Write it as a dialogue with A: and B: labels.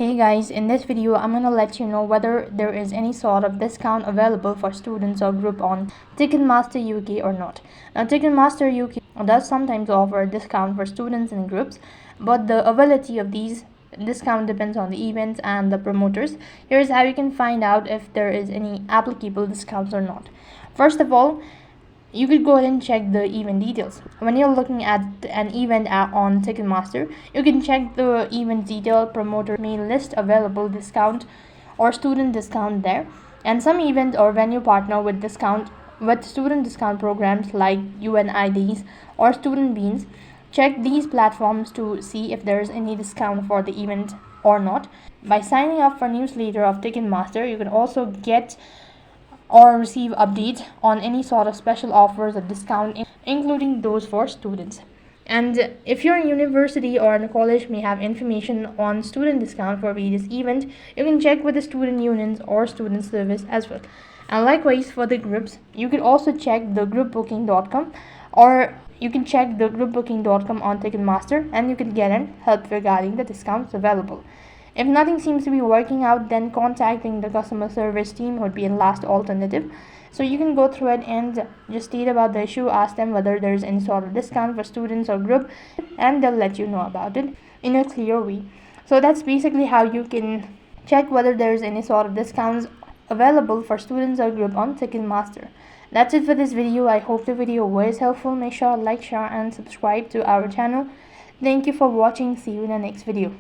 A: Hey guys, in this video I'm gonna let you know whether there is any sort of discount available for students or group on Ticketmaster UK or not. Now Ticketmaster UK does sometimes offer a discount for students and groups, but the availability of these discount depends on the events and the promoters. Here's how you can find out if there is any applicable discounts or not. First of all, you could go ahead and check the event details. When you're looking at an event on Ticketmaster, you can check the event detail, promoter mail list, available discount or student discount there. And some event or venue partner with student discount programs like UNIDs or student beans. Check these platforms to see if there is any discount for the event or not. By signing up for newsletter of Ticketmaster, you can also get or receive updates on any sort of special offers or discount, including those for students. And if your university or a college may have information on student discount for various events, you can check with the student unions or student service as well. And likewise for the groups, you could also check the groupbooking.com, or you can check the groupbooking.com on Ticketmaster, and you can get help regarding the discounts available. If nothing seems to be working out, then contacting the customer service team would be a last alternative. So you can go through it and just state about the issue, ask them whether there's any sort of discount for students or group, and they'll let you know about it in a clear way. So that's basically how you can check whether there's any sort of discounts available for students or group on Ticketmaster. That's it for this video. I hope the video was helpful. Make sure to like, share and subscribe to our channel. Thank you for watching. See you in the next video.